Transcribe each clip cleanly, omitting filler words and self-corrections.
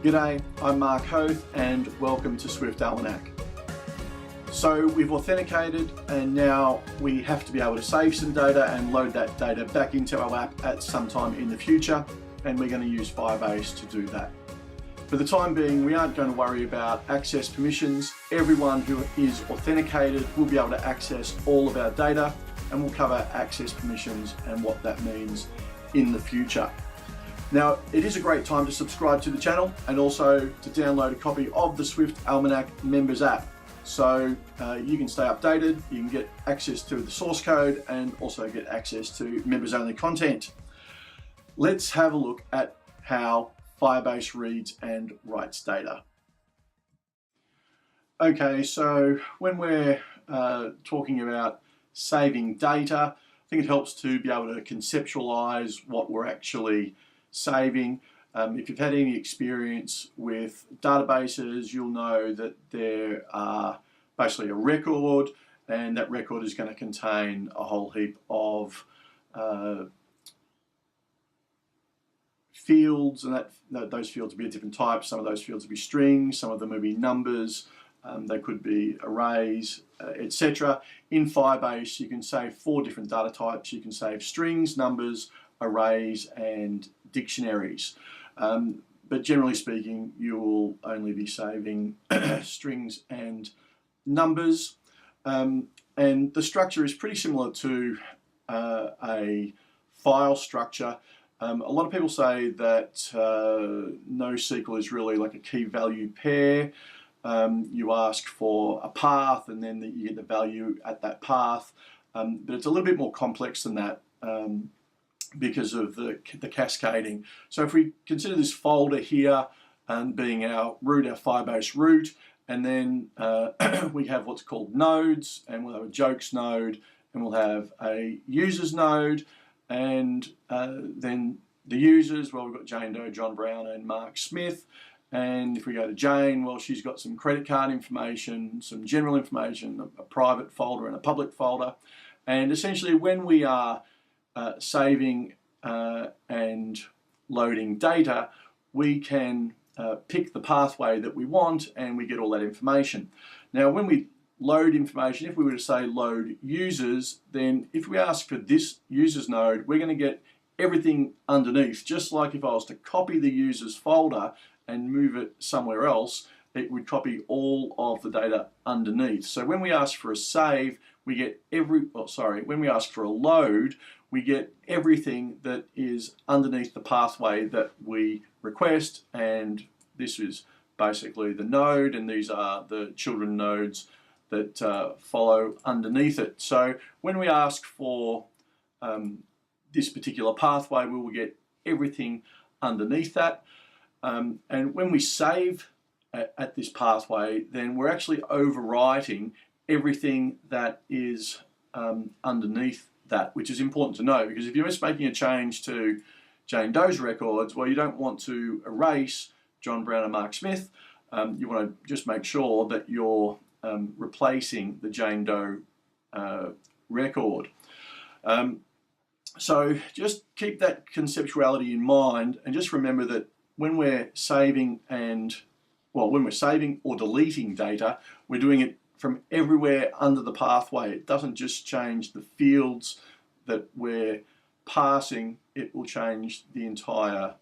G'day, I'm Mark Hoth and welcome to Swift Almanac. So we've authenticated and now we have to be able to save some data and load that data back into our app at some time in the future, and we're going to use Firebase to do that. For the time being, we aren't going to worry about access permissions. Everyone who is authenticated will be able to access all of our data, and we'll cover access permissions and what that means in the future. Now, it is a great time to subscribe to the channel and also to download a copy of the Swift Almanac Members app. So you can stay updated, you can get access to the source code and also get access to members only content. Let's have a look at how Firebase reads and writes data. Okay, so when we're talking about saving data, I think it helps to be able to conceptualize what we're actually saving. If you've had any experience with databases, you'll know that there are basically a record, and that record is going to contain a whole heap of fields, and those fields will be of different types. Some of those fields will be strings, some of them will be numbers, they could be arrays, etc. In Firebase, you can save 4 different data types. You can save strings, numbers, arrays, and dictionaries. But generally speaking, you will only be saving strings and numbers. And the structure is pretty similar to a file structure. A lot of people say that NoSQL is really like a key value pair. You ask for a path and then you get the value at that path. But it's a little bit more complex than that. Because of the cascading. So if we consider this folder here being our root, our Firebase root, and then we have what's called nodes, and we'll have a jokes node, and we'll have a users node, and then the users, well, we've got Jane Doe, John Brown, and Mark Smith. And if we go to Jane, well, she's got some credit card information, some general information, a private folder and a public folder. And essentially when we are saving and loading data, we can pick the pathway that we want and we get all that information. Now when we load information, if we were to say load users, then if we ask for this users node, we're going to get everything underneath. Just like if I was to copy the users folder and move it somewhere else, it would copy all of the data underneath. So when we ask for a save, we get when we ask for a load, we get everything that is underneath the pathway that we request, and this is basically the node, and these are the children nodes that follow underneath it. So when we ask for this particular pathway, we will get everything underneath that. And when we save at this pathway, then we're actually overwriting everything that is underneath that, which is important to know, because if you're just making a change to Jane Doe's records, well, you don't want to erase John Brown and Mark Smith. You want to just make sure that you're replacing the Jane Doe record. So just keep that conceptuality in mind, and just remember that when we're saving or deleting data, we're doing it from everywhere under the pathway. It doesn't just change the fields that we're passing, it will change the entire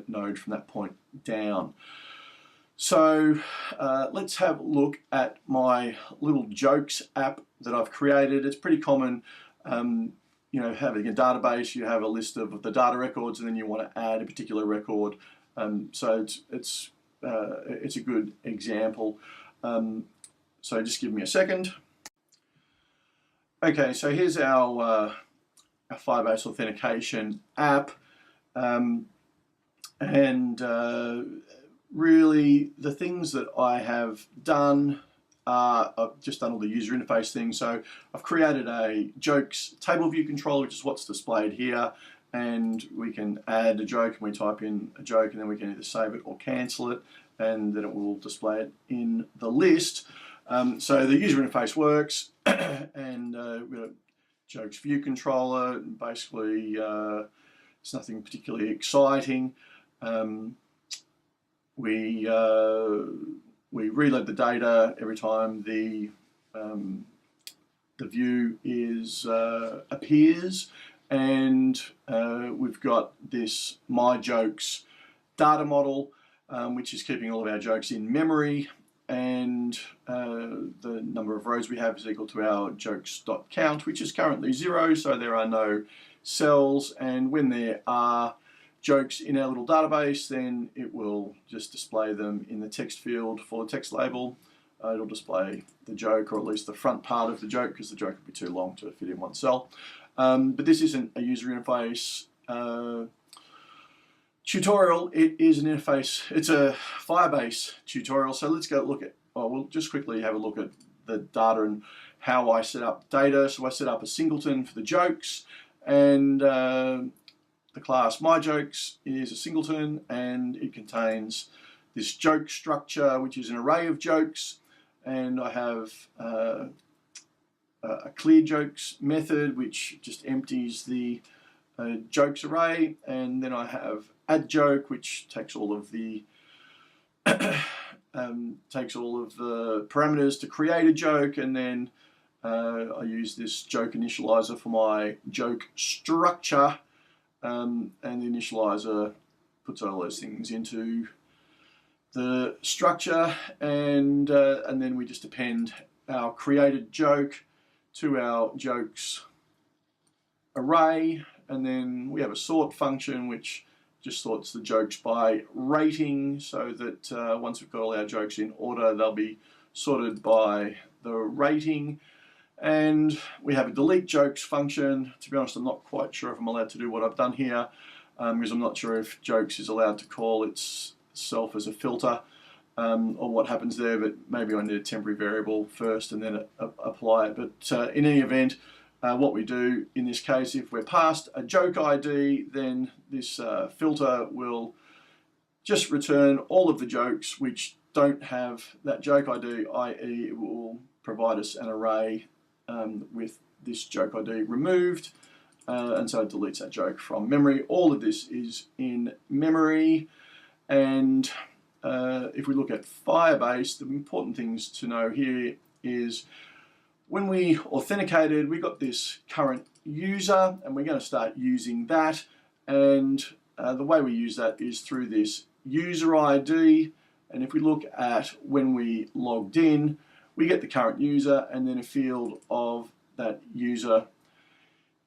node from that point down. So let's have a look at my little jokes app that I've created. It's pretty common, you know, having a database, you have a list of the data records and then you want to add a particular record. So it's a good example. So just give me a second. Okay, so here's our Firebase authentication app, really the things that I have done are I've just done all the user interface things. So I've created a jokes table view controller, which is what's displayed here, and we can add a joke and we type in a joke and then we can either save it or cancel it, and then it will display it in the list. So the user interface works, and we've got a jokes view controller. Basically, it's nothing particularly exciting. we reload the data every time the view appears, and we've got this my jokes data model, which is keeping all of our jokes in memory, and the number of rows we have is equal to our jokes.count, which is currently 0, so there are no cells, and when there are jokes in our little database, then it will just display them in the text field for the text label. It'll display the joke, or at least the front part of the joke, because the joke would be too long to fit in one cell. But this isn't a user interface tutorial, it is an interface, it's a Firebase tutorial. So let's go look at, well, we'll just quickly have a look at the data and how I set up data. So I set up a singleton for the jokes, and the class myJokes is a singleton, and it contains this joke structure, which is an array of jokes, and I have a clear jokes method, which just empties the jokes array, and then I have add joke, which takes all of the parameters to create a joke, and then I use this joke initializer for my joke structure, and the initializer puts all those things into the structure, and then we just append our created joke to our jokes array, and then we have a sort function which just sorts the jokes by rating, so that once we've got all our jokes in order, they'll be sorted by the rating. And we have a delete jokes function. To be honest, I'm not quite sure if I'm allowed to do what I've done here, because I'm not sure if jokes is allowed to call itself as a filter, or what happens there, but maybe I need a temporary variable first and then apply it. But in any event, what we do in this case, if we're passed a joke ID, then this filter will just return all of the jokes which don't have that joke ID, i.e. it will provide us an array with this joke ID removed, and so it deletes that joke from memory. All of this is in memory, and if we look at Firebase, the important things to know here is when we authenticated, we got this current user, and we're going to start using that, and the way we use that is through this user ID. And if we look at when we logged in, we get the current user, and then a field of that user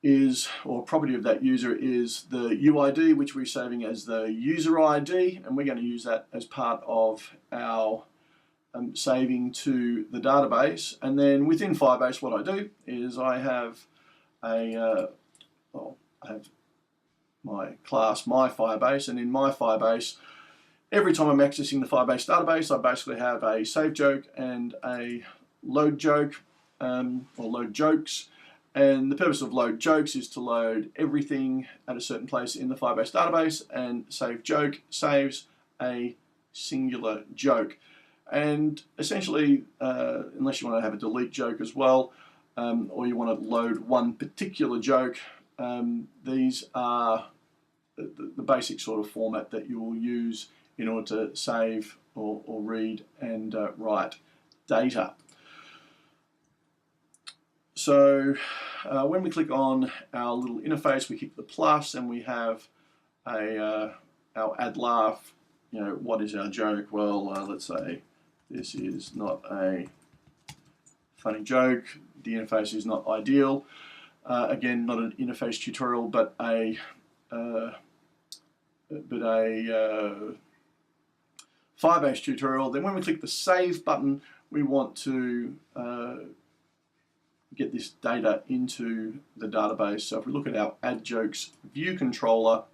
is, or property of that user is the UID, which we're saving as the user ID, and we're going to use that as part of our saving to the database. And then within Firebase, what I do is I have I have my class myFirebase, and in myFirebase, every time I'm accessing the Firebase database, I basically have a save joke and a load joke, or load jokes. And the purpose of load jokes is to load everything at a certain place in the Firebase database, and save joke saves a singular joke. And essentially, unless you want to have a delete joke as well, or you want to load one particular joke, these are the basic sort of format that you will use in order to save or read and write data. So when we click on our little interface, we click the plus, and we have our add laugh. You know, what is our joke? Well, let's say this is not a funny joke. The interface is not ideal. Again, not an interface tutorial, but a Firebase tutorial. Then when we click the save button, we want to get this data into the database. So if we look at our add jokes ViewController,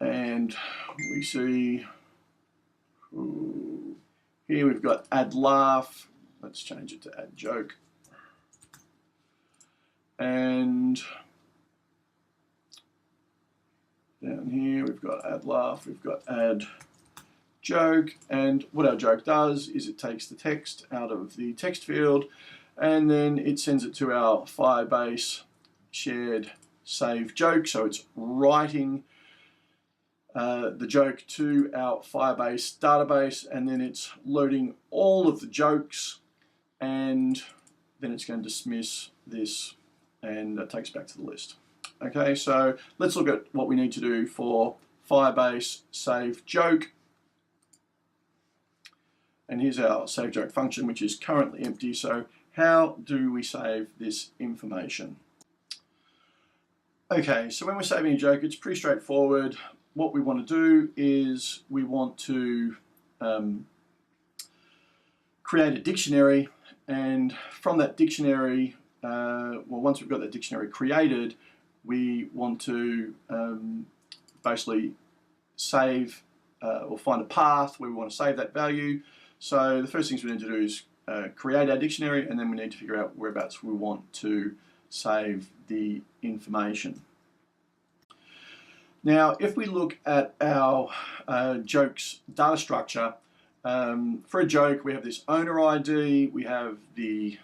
and we see here we've got add laugh. Let's change it to add joke. And down here we've got add laugh, we've got add joke, and what our joke does is it takes the text out of the text field, and then it sends it to our Firebase shared save joke, so it's writing the joke to our Firebase database, and then it's loading all of the jokes, and then it's going to dismiss this and take us back to the list. Okay, so let's look at what we need to do for Firebase save joke. And here's our save joke function, which is currently empty. So how do we save this information? Okay, so when we're saving a joke, it's pretty straightforward. What we want to do is we want to create a dictionary, and from that dictionary, well, once we've got that dictionary created, we want to basically save or find a path where we want to save that value. So the first things we need to do is create our dictionary, and then we need to figure out whereabouts we want to save the information. Now, if we look at our jokes data structure, for a joke we have this owner ID, we have the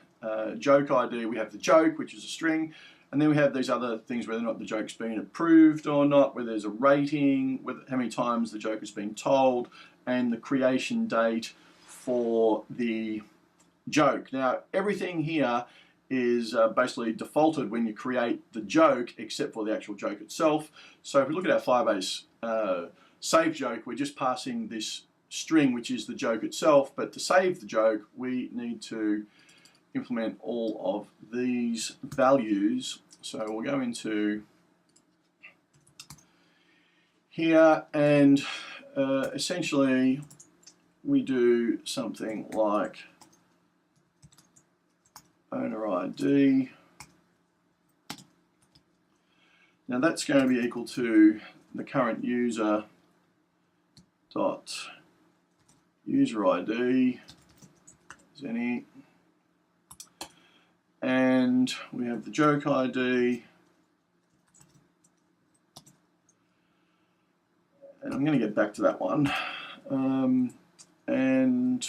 joke ID, we have the joke, which is a string, and then we have these other things, whether or not the joke's been approved or not, whether there's a rating, whether, how many times the joke has been told, and the creation date for the joke. Now, everything here is basically defaulted when you create the joke, except for the actual joke itself. So if we look at our Firebase save joke, we're just passing this string, which is the joke itself, but to save the joke, we need to implement all of these values. So we'll go into here, and essentially we do something like owner ID. Now that's going to be equal to the current user dot user ID, is any, and we have the joke ID, and I'm going to get back to that one, and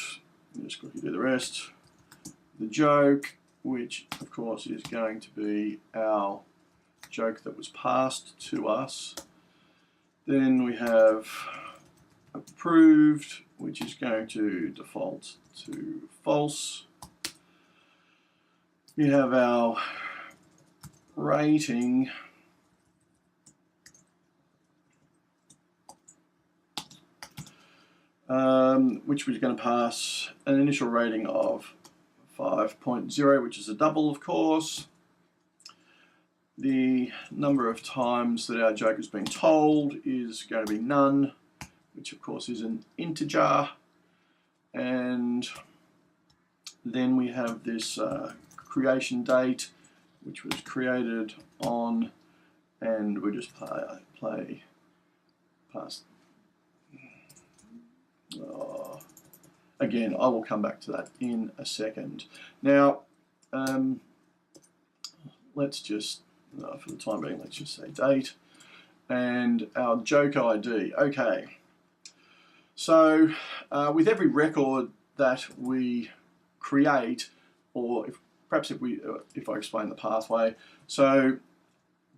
just quickly do the rest. The joke, which of course is going to be our joke that was passed to us. Then we have approved, which is going to default to false. We have our rating, which we're going to pass an initial rating of 5.0, which is a double, of course. The number of times that our joke has been told is going to be none, which of course is an integer. And then we have this creation date, which was created on, and we just play past. Again, I will come back to that in a second. Now, let's just, for the time being, let's just say date and our joke ID. Okay, so with every record that we create, or if I explain the pathway, so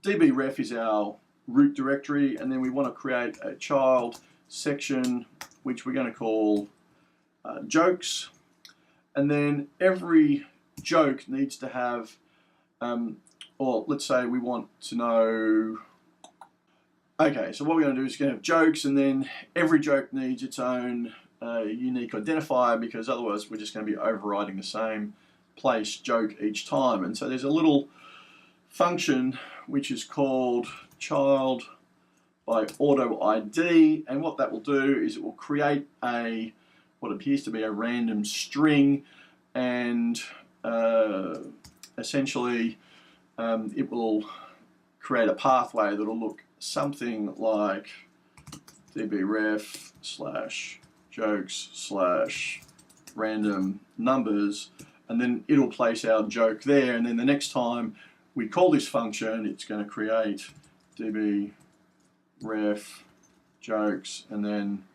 dbref is our root directory, and then we want to create a child section which we're going to call jokes, and then every joke needs to have, or let's say we want to know, okay, so what we're going to do is going to have jokes, and then every joke needs its own unique identifier, because otherwise we're just going to be overriding the same place joke each time. And so there's a little function which is called child by auto ID, and what that will do is it will create what appears to be a random string, and essentially it will create a pathway that will look something like dbref /jokes /random numbers, and then it'll place our joke there, and then the next time we call this function, it's going to create dbref jokes, and then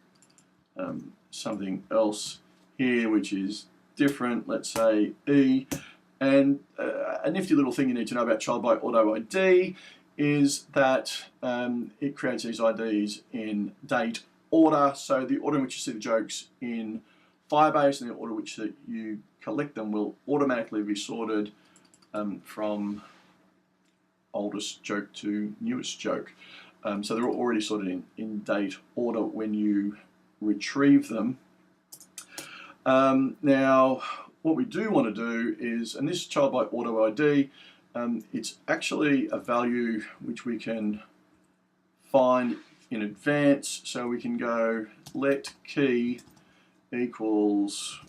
something else here which is different, let's say E. And a nifty little thing you need to know about child by auto ID is that it creates these IDs in date order. So the order in which you see the jokes in Firebase and the order in which you collect them will automatically be sorted from oldest joke to newest joke. So they're already sorted in date order when you retrieve them. Now, what we do want to do is, and this child by auto ID, it's actually a value which we can find in advance. So we can go let key equals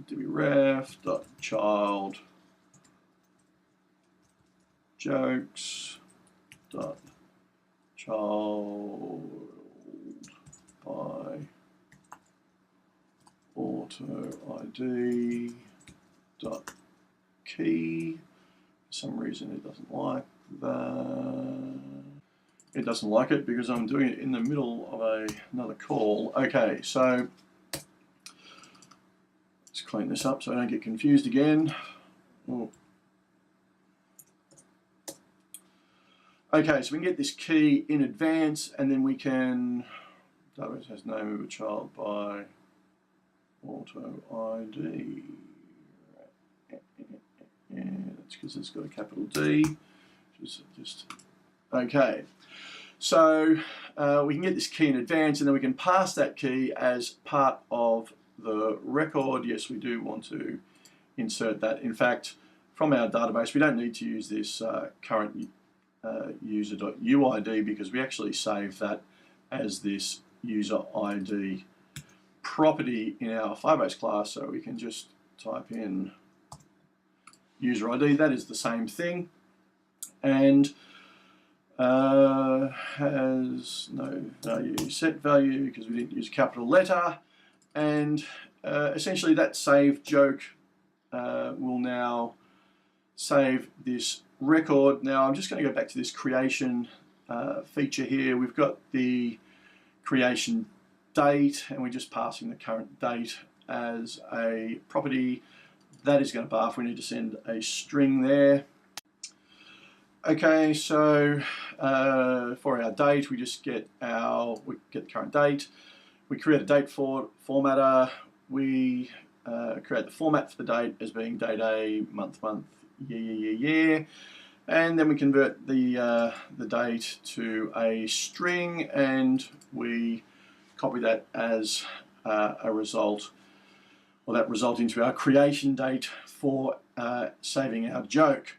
dbref.child jokes dot child by auto ID dot key. For some reason it doesn't like that. It doesn't like it because I'm doing it in the middle of another call. Okay, so let's clean this up so I don't get confused again. Oh. Okay, so we can get this key in advance, and then we can, database has name of a child by auto ID. Yeah, that's because it's got a capital D. Just okay. So we can get this key in advance, and then we can pass that key as part of the record. Yes, we do want to insert that. In fact, from our database, we don't need to use this current user.uid because we actually save that as this user ID property in our Firebase class. So we can just type in user ID. That is the same thing, and has no value set value because we didn't use a capital letter, and essentially that saved joke will now save this record. Now I'm just going to go back to this creation feature here. We've got the creation date, and we're just passing the current date as a property. That is going to barf. We need to send a string there. Okay, so for our date, we just get the current date. We create a date formatter. We create the format for the date as being date A, month, year, and then we convert the date to a string, and we copy that as a result, or that result into our creation date for saving our joke.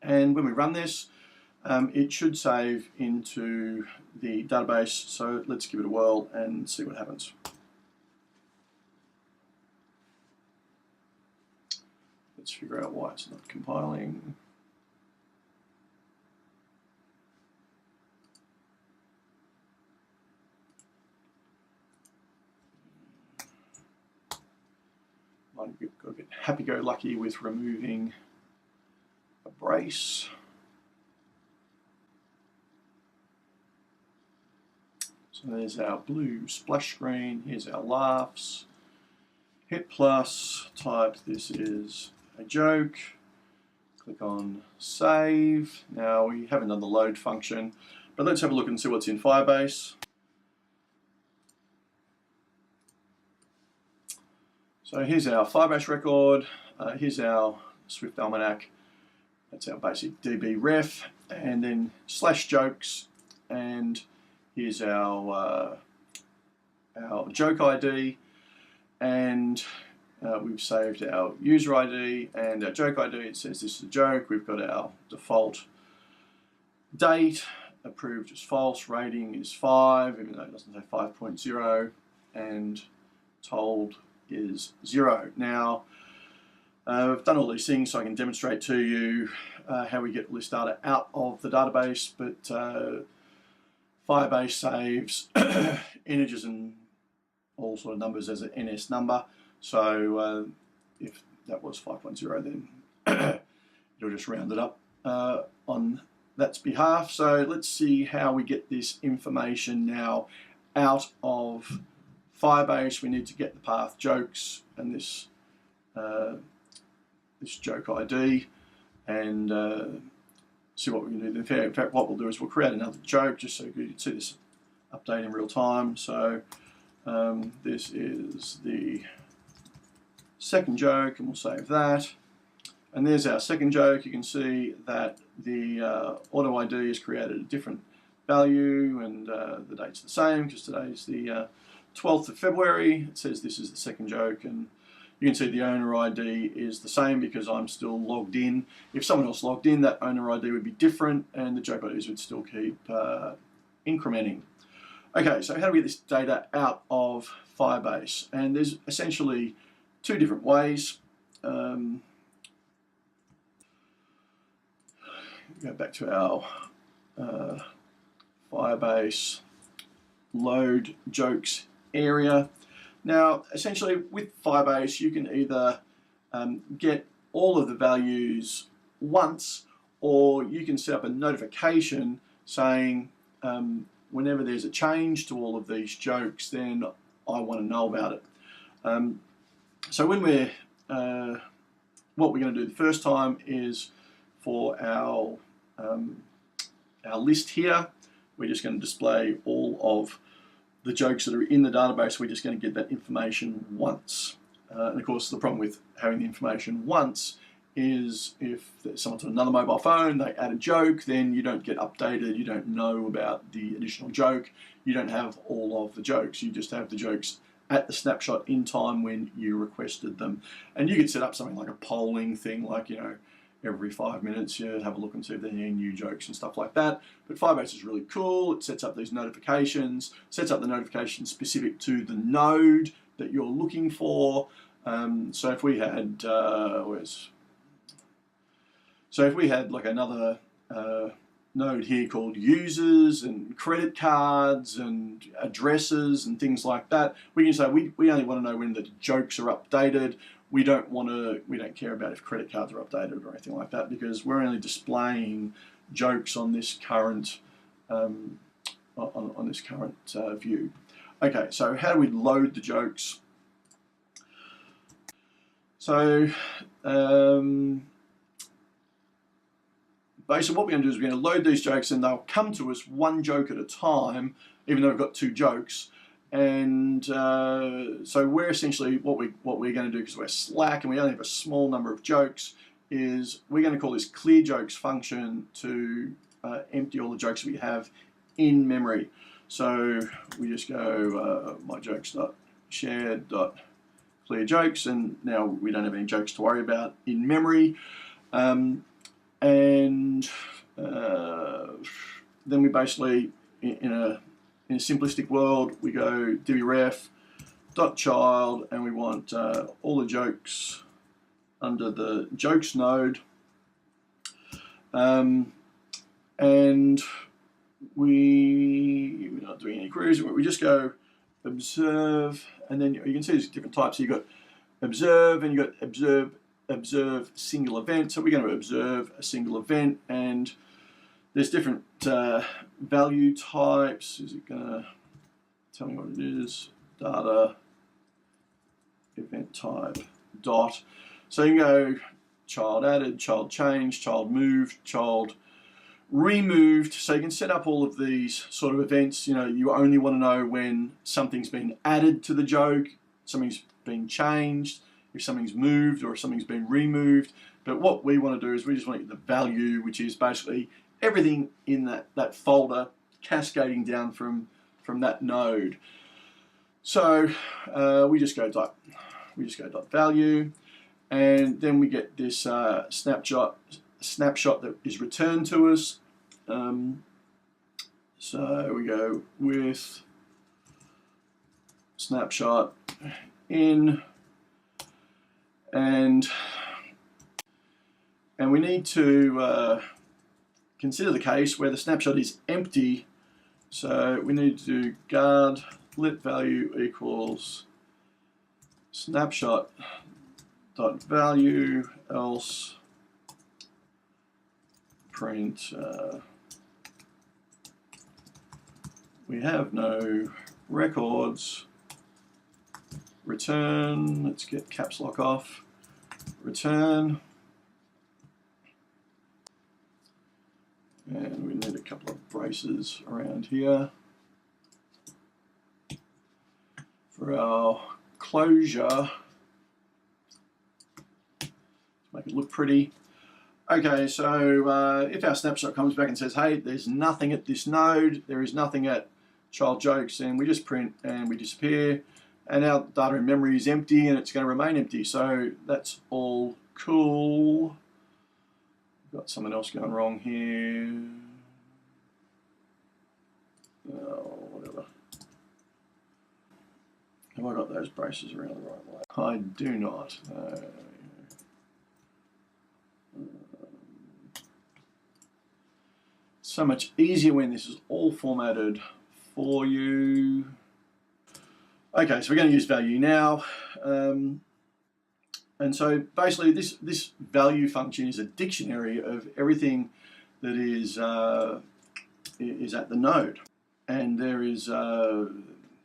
And when we run this, it should save into the database. So let's give it a whirl and see what happens. Let's figure out why it's not compiling. Might got a bit happy-go-lucky with removing a brace. So there's our blue splash screen. Here's our laughs. Hit plus, type this is a joke. Click on save. Now we haven't done the load function, but let's have a look and see what's in Firebase. So here's our Firebase record. Here's our Swift Almanac. That's our basic DB ref, and then /jokes, and here's our joke ID, and we've saved our user ID and our joke ID. It says this is a joke. We've got our default date, approved as false, rating is 5, even though it doesn't say 5.0, and told is 0. Now, I've done all these things so I can demonstrate to you how we get all this data out of the database, but Firebase saves integers and all sort of numbers as an NS number. So if that was 5.0, then it'll just round it up on that's behalf. So let's see how we get this information now out of Firebase. We need to get the path jokes and this this joke ID, and see what we can do. In fact, what we'll do is we'll create another joke just so you can see this update in real time. So this is the second joke, and we'll save that. And there's our second joke. You can see that the auto ID has created a different value, and the date's the same because today's the 12th of February. It says this is the second joke, and you can see the owner ID is the same because I'm still logged in. If someone else logged in, that owner ID would be different, and the joke IDs would still keep incrementing. Okay, so how do we get this data out of Firebase? And there's essentially two different ways. Go back to our Firebase load jokes area. Now, essentially with Firebase, you can either get all of the values once, or you can set up a notification saying whenever there's a change to all of these jokes, then I want to know about it. So when we're, what we're going to do the first time is for our list here, we're just going to display all of the jokes that are in the database. We're just going to get that information once. And of course, the problem with having the information once is if someone's on another mobile phone, they add a joke, then you don't get updated, you don't know about the additional joke, you don't have all of the jokes, you just have the jokes at the snapshot in time when you requested them. And you could set up something like a polling thing, like, you know, every 5 minutes you have a look and see if there are any new jokes and stuff like that. But Firebase is really cool. It sets up these notifications, sets up the notifications specific to the node that you're looking for. So if we had, so if we had like another node here called users and credit cards and addresses and things like that, we can say we only want to know when the jokes are updated. We don't care about if credit cards are updated or anything like that, because we're only displaying jokes on this current on this current view. Okay, so how do we load the jokes? So basically what we're going to do is we're going to load these jokes, and they'll come to us one joke at a time, even though we've got two jokes. And so we're essentially, what we're going to do, because we're Slack and we only have a small number of jokes, is we're going to call this clear jokes function to empty all the jokes we have in memory. So we just go my jokes.shared.clear jokes, and now we don't have any jokes to worry about in memory. And then we basically, in a simplistic world, we go dbRef.child, and we want all the jokes under the jokes node. And we're not doing any queries. We just go observe, and then you can see there's different types. So you've got observe, and you've got observe single event. So we're going to observe a single event, and there's different value types. Is it going to tell me what it is? Data, event type, dot. So you can go child added, child changed, child moved, child removed. So you can set up all of these sort of events. You know, you only want to know when something's been added to the joke, something's been changed, if something's moved, or if something's been removed. But what we want to do is we just want to get the value, which is basically everything in that folder cascading down from that node. So we just go dot value, and then we get this snapshot that is returned to us. So we go with snapshot in, and we need to consider the case where the snapshot is empty. So we need to do guard let value equals snapshot dot value, else print we have no records, return, let's get caps lock off, return And we need a couple of braces around here for our closure. Make it look pretty. Okay, so if our snapshot comes back and says, hey, there's nothing at this node, there is nothing at child jokes, and we just print and we disappear, and our data in memory is empty and it's going to remain empty. So that's all cool. Got something else going wrong here. Oh, whatever. Have I got those braces around the right way? I do not. So much easier when this is all formatted for you. Okay, so we're going to use value now. And so basically this value function is a dictionary of everything that is at the node. And there is,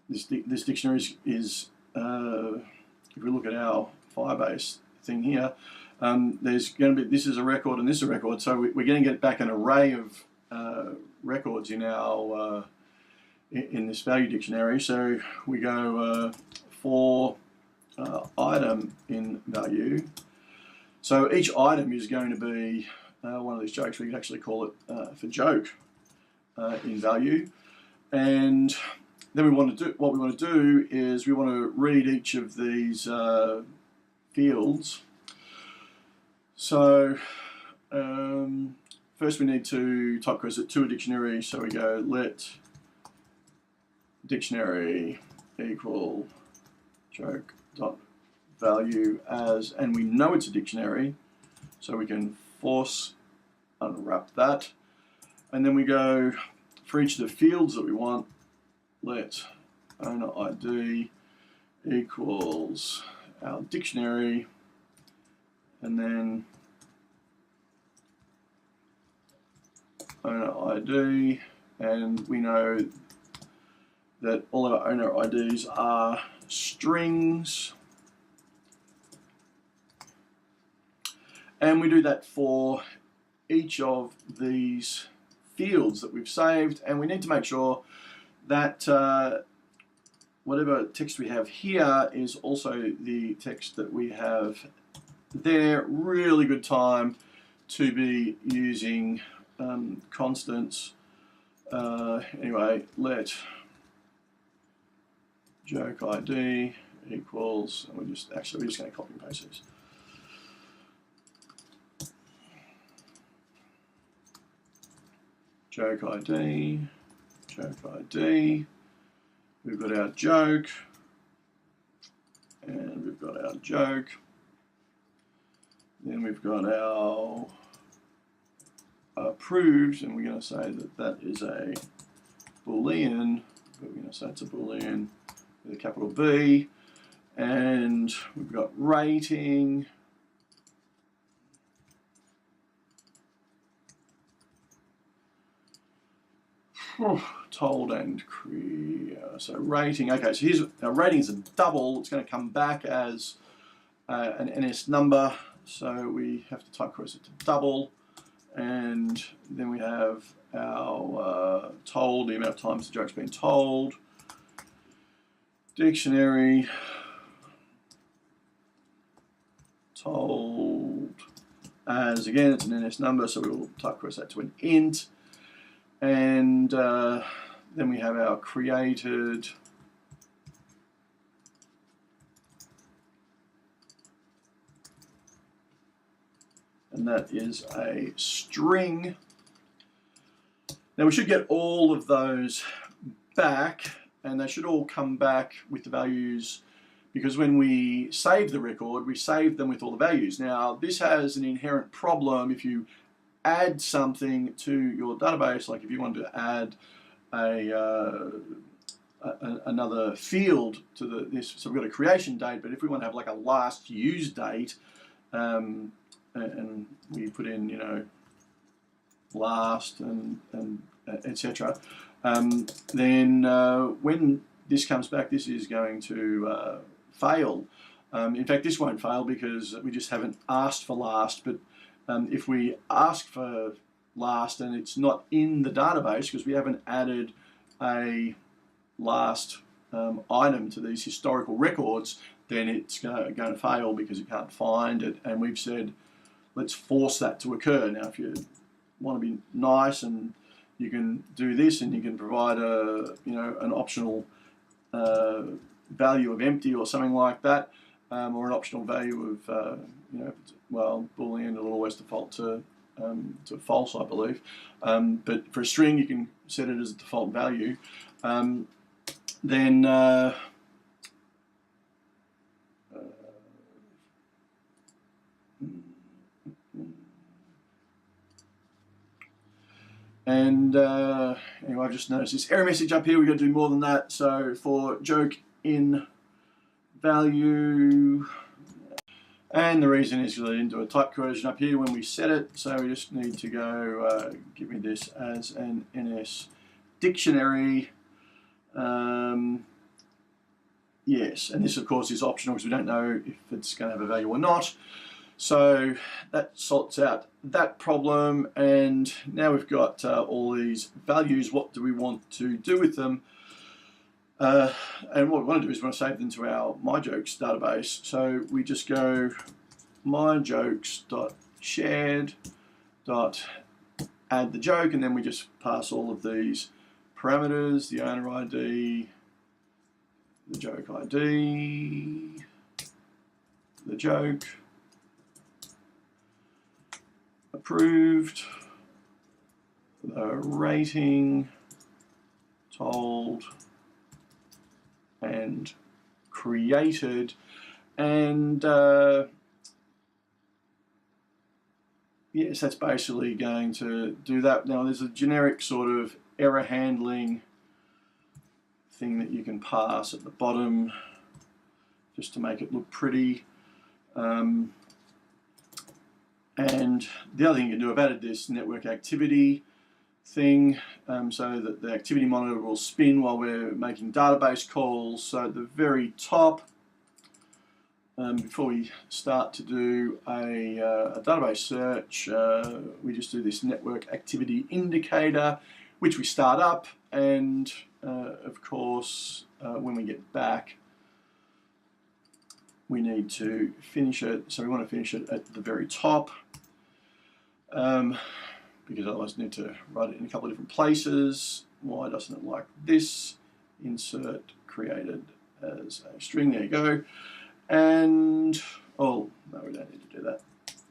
this dictionary is if we look at our Firebase thing here, there's going to be, this is a record and this is a record, so we're going to get back an array of records in our in this value dictionary. So we go for item in value. So each item is going to be one of these jokes. We can actually call it for joke in value. And then we want to do, what we want to do is we want to read each of these fields. So first we need to type cross it to a dictionary. So we go let dictionary equal joke dot value as, and we know it's a dictionary, so we can force unwrap that. And then we go for each of the fields that we want, let owner ID equals our dictionary, and then owner ID, and we know that all of our owner IDs are strings. And we do that for each of these fields that we've saved, and we need to make sure that whatever text we have here is also the text that we have there. Really good time to be using constants. Anyway, let joke ID equals, and we're just going to copy and paste these. Joke ID, we've got our joke, and we've got our joke, then we've got our approved, and we're going to say that that is a Boolean, but we're going to say it's a Boolean with a capital B, and we've got rating, told and so rating. Okay, so here's our rating is a double. It's going to come back as an NS number, so we have to type cross it to double, and then we have our told, the amount of times the joke's been told, dictionary told as, again it's an NS number, so we will type cross that to an int. And then we have our created, and that is a string. Now we should get all of those back, and they should all come back with the values, because when we save the record, we save them with all the values. Now this has an inherent problem if you add something to your database, like if you wanted to add another field to this. So we've got a creation date, but if we want to have like a last use date, and we put in, you know, last and etc., then when this comes back, this is going to fail. In fact, this won't fail because we just haven't asked for last, but if we ask for last and it's not in the database because we haven't added a last item to these historical records, then it's going to fail because you can't find it. And we've said, let's force that to occur. Now, if you want to be nice, and you can do this, and you can provide a an optional value of empty or something like that, or an optional value of well, Boolean will always default to false, I believe. But for a string, you can set it as a default value. Then anyway, I've just noticed this error message up here. We've got to do more than that. So for joke in value, and the reason is because I didn't do a type conversion up here when we set it. So we just need to go give me this as an NS dictionary. Yes, and this of course is optional because we don't know if it's going to have a value or not. So that sorts out that problem, and now we've got all these values. What do we want to do with them? And what we want to do is we want to save them to our myjokes database. So we just go myjokes.shared.add the joke, and then we just pass all of these parameters: the owner ID, the joke ID, the joke, approved, the rating, told, and created. And yes, that's basically going to do that. Now there's a generic sort of error handling thing that you can pass at the bottom just to make it look pretty. And the other thing you can do, I've added this network activity thing so that the activity monitor will spin while we're making database calls. So at the very top, before we start to do a database search, we just do this network activity indicator, which we start up, and of course when we get back we need to finish it. So we want to finish it at the very top, because otherwise we need to write it in a couple of different places. Why doesn't it like this? Insert created as a string. There you go. And oh no, we don't need to do that.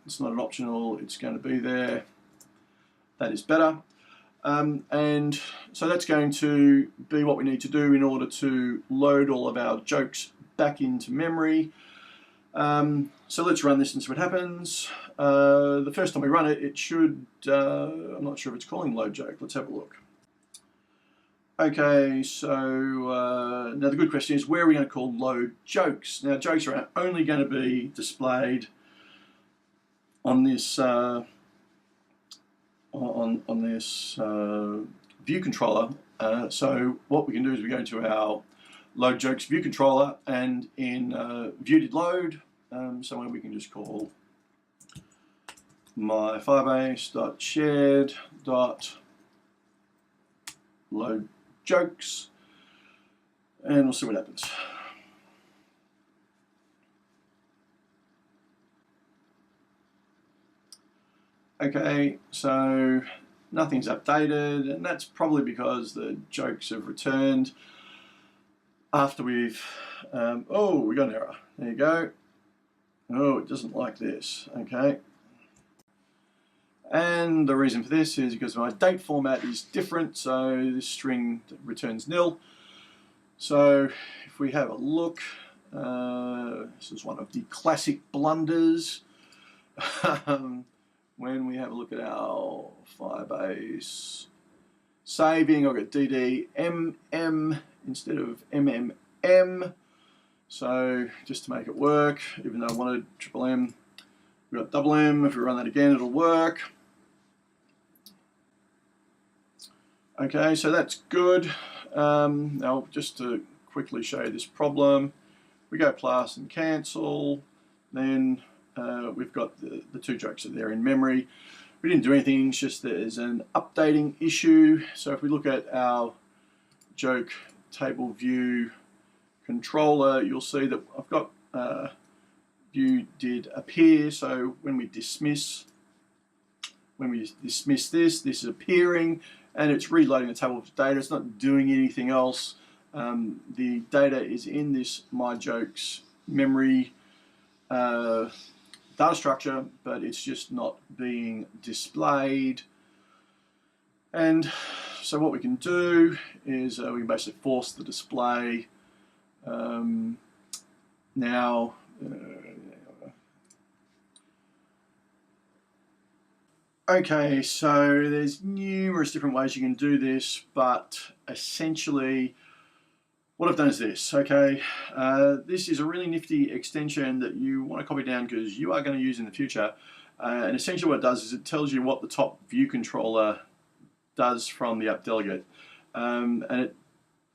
It's not an optional, it's going to be there. That is better. And so that's going to be what we need to do in order to load all of our jokes back into memory. So let's run this and see what happens. The first time we run it, it should, I'm not sure if it's calling load joke. Let's have a look. Okay, so now the good question is, where are we going to call load jokes? Now jokes are only going to be displayed on this ViewController. So what we can do is we go to our load jokes ViewController, and in view.did.load, somewhere we can just call my firebase.shared.load jokes, and we'll see what happens. Okay, so nothing's updated, and that's probably because the jokes have returned after we've, oh, we got an error. There you go. Oh, it doesn't like this. Okay. And the reason for this is because my date format is different, so this string returns nil. So if we have a look, this is one of the classic blunders. When we have a look at our Firebase saving, I've got DDMM instead of MMM. So just to make it work, even though I wanted triple M, we've got double M. If we run that again, it'll work. Okay, so that's good. Now just to quickly show you this problem, we go plus and cancel, then we've got the two jokes that are there in memory. We didn't do anything, it's just there's an updating issue. So if we look at our joke table view controller, you'll see that I've got view did appear. So when we dismiss this is appearing and it's reloading the table of data. It's not doing anything else. The data is in this my jokes memory data structure, but it's just not being displayed. And so what we can do is we can basically force the display. Now okay, so there's numerous different ways you can do this, but essentially what I've done is this. Okay, this is a really nifty extension that you want to copy down because you are going to use in the future. And essentially what it does is it tells you what the top view controller does from the AppDelegate. And it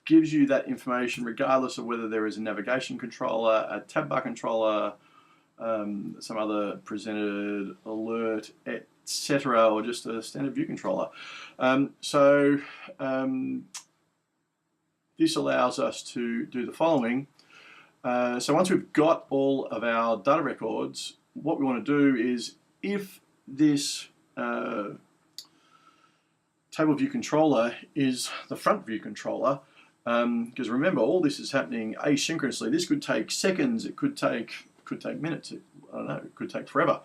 gives you that information regardless of whether there is a navigation controller, a tab bar controller, some other presented alert, etc., or just a standard view controller. This allows us to do the following. So once we've got all of our data records, what we want to do is if this table view controller is the front view controller, because remember all this is happening asynchronously. This could take seconds, it could take minutes, I don't know, it could take forever,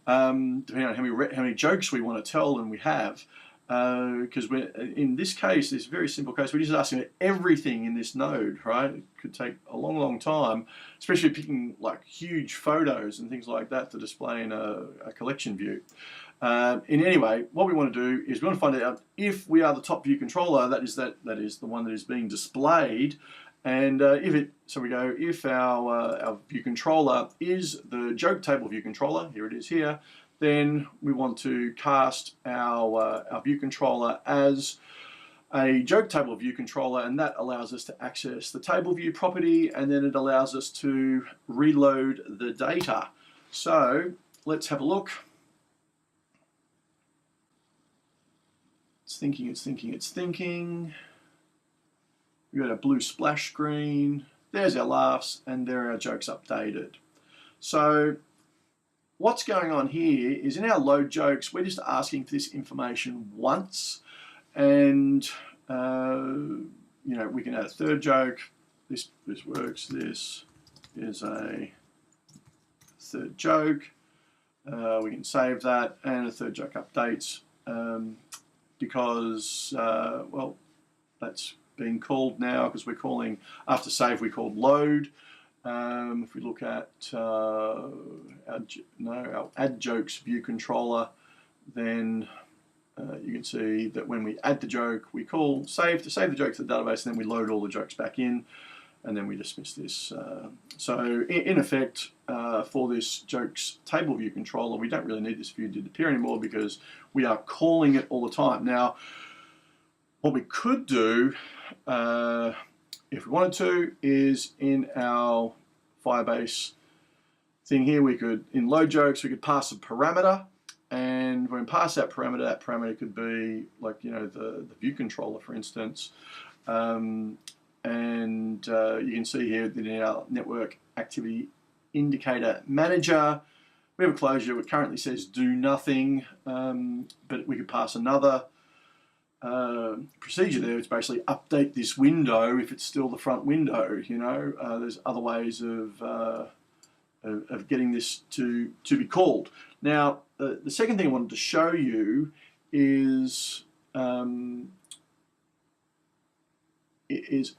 depending on how many jokes we want to tell and we have. Because in this case, this very simple case, we're just asking everything in this node, right? It could take a long, long time, especially picking like huge photos and things like that to display in a collection view. In any way, what we want to do is we want to find out if we are the top view controller, that is the one that is being displayed, and so we go, if our view controller is the joke table view controller, here it is here, then we want to cast our view controller as a joke table view controller, and that allows us to access the table view property, and then it allows us to reload the data. So let's have a look. It's thinking, it's thinking, it's thinking. We've got a blue splash screen. There's our laughs, and there are our jokes updated. So what's going on here is in our load jokes, we're just asking for this information once, and you know, we can add a third joke. This works. This is a third joke. We can save that, and a third joke updates because well, that's being called now because we're calling after save. We called load. If we look at our add jokes view controller, then you can see that when we add the joke, we call save to save the joke to the database, and then we load all the jokes back in, and then we dismiss this. So in effect, for this jokes table view controller, we don't really need this view did appear anymore because we are calling it all the time. Now, what we could do, if we wanted to, is in our Firebase thing here, we could, in load jokes, we could pass a parameter, and when we pass that parameter could be like, you know, the view controller, for instance. And you can see here that in our network activity indicator manager, we have a closure which currently says do nothing, but we could pass another procedure there. It's basically update this window if it's still the front window. You know, there's other ways of getting this to be called. Now, the second thing I wanted to show you is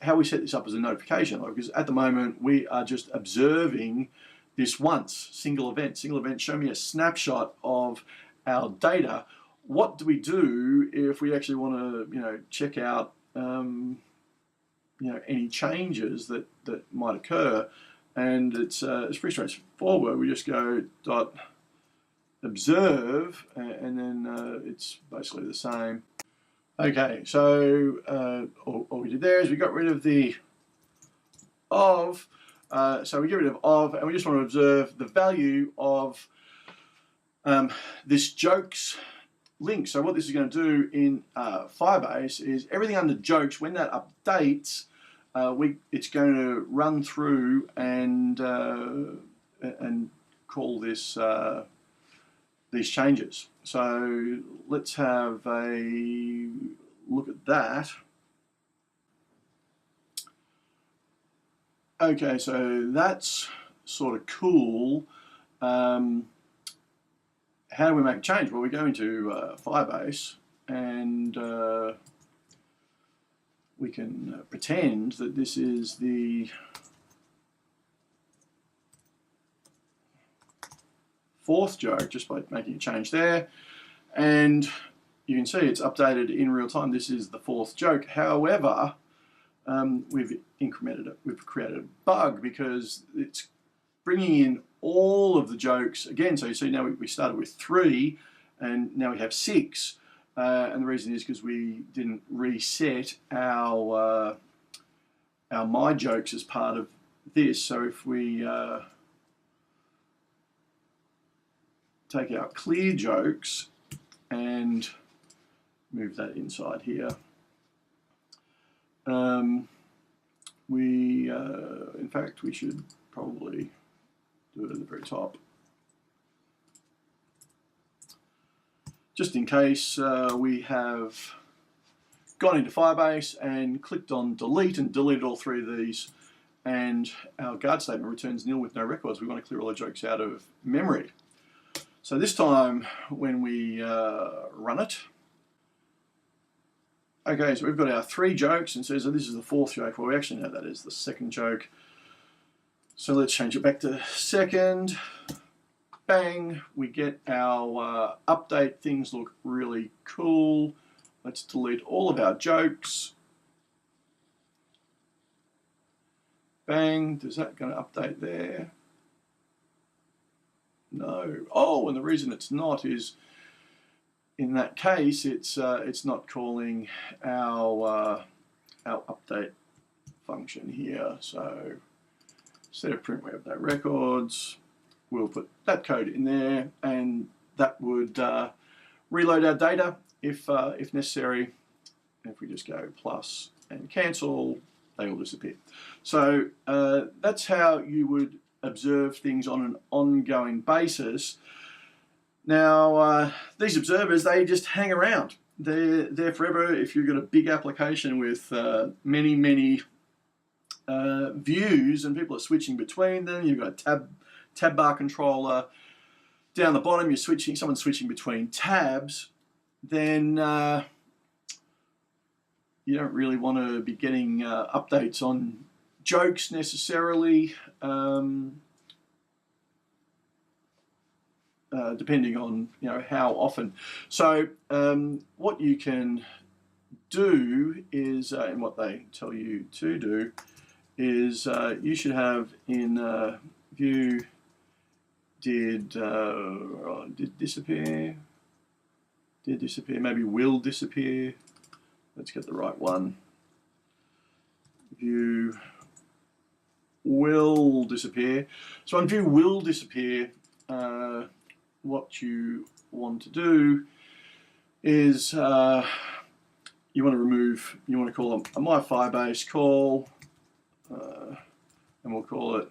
how we set this up as a notification, because at the moment we are just observing this once, single event. Single event, show me a snapshot of our data. What do we do if we actually want to, you know, check out, you know, any changes that might occur? And it's pretty straightforward. We just go dot observe, and then it's basically the same. Okay, so all we did there is we got rid of the of. So we get rid of, and we just want to observe the value of this jokes links. So what this is going to do in Firebase is everything under jokes, when that updates, it's going to run through and call this these changes. So let's have a look at that. Okay, so that's sort of cool. How do we make a change? Well, we go into Firebase and we can pretend that this is the fourth joke just by making a change there. And you can see it's updated in real time. This is the fourth joke. However, we've incremented it. We've created a bug because it's bringing in all of the jokes again. So you see now we started with 3 and now we have 6. And the reason is because we didn't reset our my jokes as part of this. So if we take our clear jokes and move that inside here, in fact, we should probably do it at the very top, just in case we have gone into Firebase and clicked on delete and deleted all 3 of these, and our guard statement returns nil with no records. We want to clear all the jokes out of memory. So this time when we run it, okay, so we've got our 3 jokes and says that this is the 4th joke. Well, we actually know that is the 2nd joke. So let's change it back to 2nd. Bang, we get our update. Things look really cool. Let's delete all of our jokes. Bang, is that going to update there? No. Oh, and the reason it's not is, in that case, it's not calling our update function here. So instead of print we have no records, we'll put that code in there, and that would reload our data if necessary. If we just go plus and cancel, they all disappear. So that's how you would observe things on an ongoing basis. Now, these observers, they just hang around. They're there forever. If you've got a big application with many views and people are switching between them, you've got a tab bar controller. Down the bottom, someone's switching between tabs, then you don't really want to be getting updates on jokes necessarily, depending on how often. So what you can do is, and what they tell you to do is, you should have in view did disappear, maybe will disappear. Let's get the right one. View will disappear. So on view will disappear, what you want to do is you want to call a my Firebase call, and we'll call it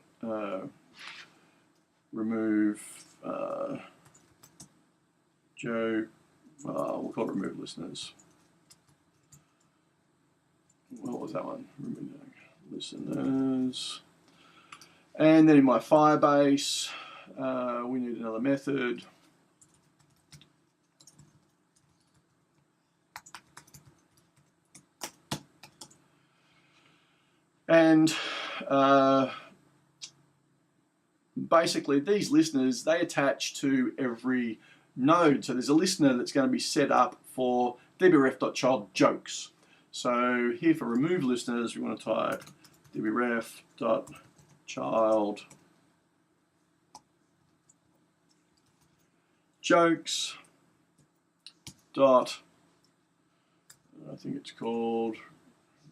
remove Joe. We'll call it remove listeners. What was that one? Remove listeners. And then in my Firebase, we need another method. And basically these listeners, they attach to every node. So there's a listener that's going to be set up for dbref.child_jokes. So here for remove listeners, we want to type dbref.child_jokes dot, I think it's called,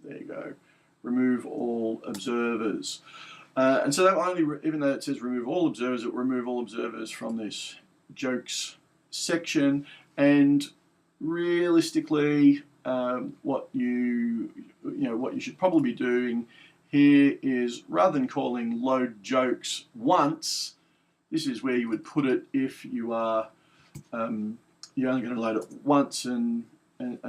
there you go, remove all observers. And so that will only, even though it says remove all observers, it will remove all observers from this jokes section. And realistically, what you should probably be doing here is, rather than calling load jokes once, this is where you would put it if you are you're only going to load it once and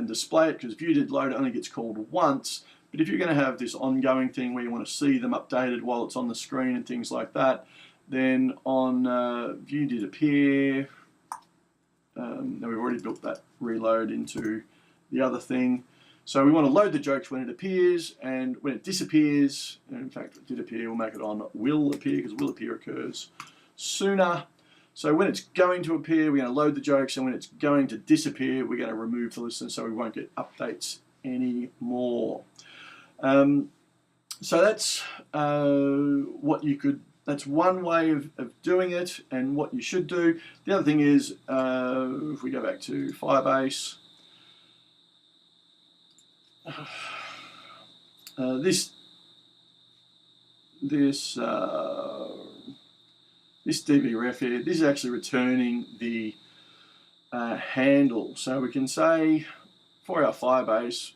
display it, because view did load only gets called once. But if you're going to have this ongoing thing where you want to see them updated while it's on the screen and things like that, then on view did appear, now we've already built that reload into the other thing. So we want to load the jokes when it appears, and when it disappears, and in fact it did appear, we'll make it on will appear, because will appear occurs sooner. So when it's going to appear, we're going to load the jokes, and when it's going to disappear, we're going to remove the listener so we won't get updates anymore. So that's what you could, that's one way of doing it and what you should do. The other thing is, if we go back to Firebase, this dbref here, this is actually returning the handle. So we can say for our Firebase,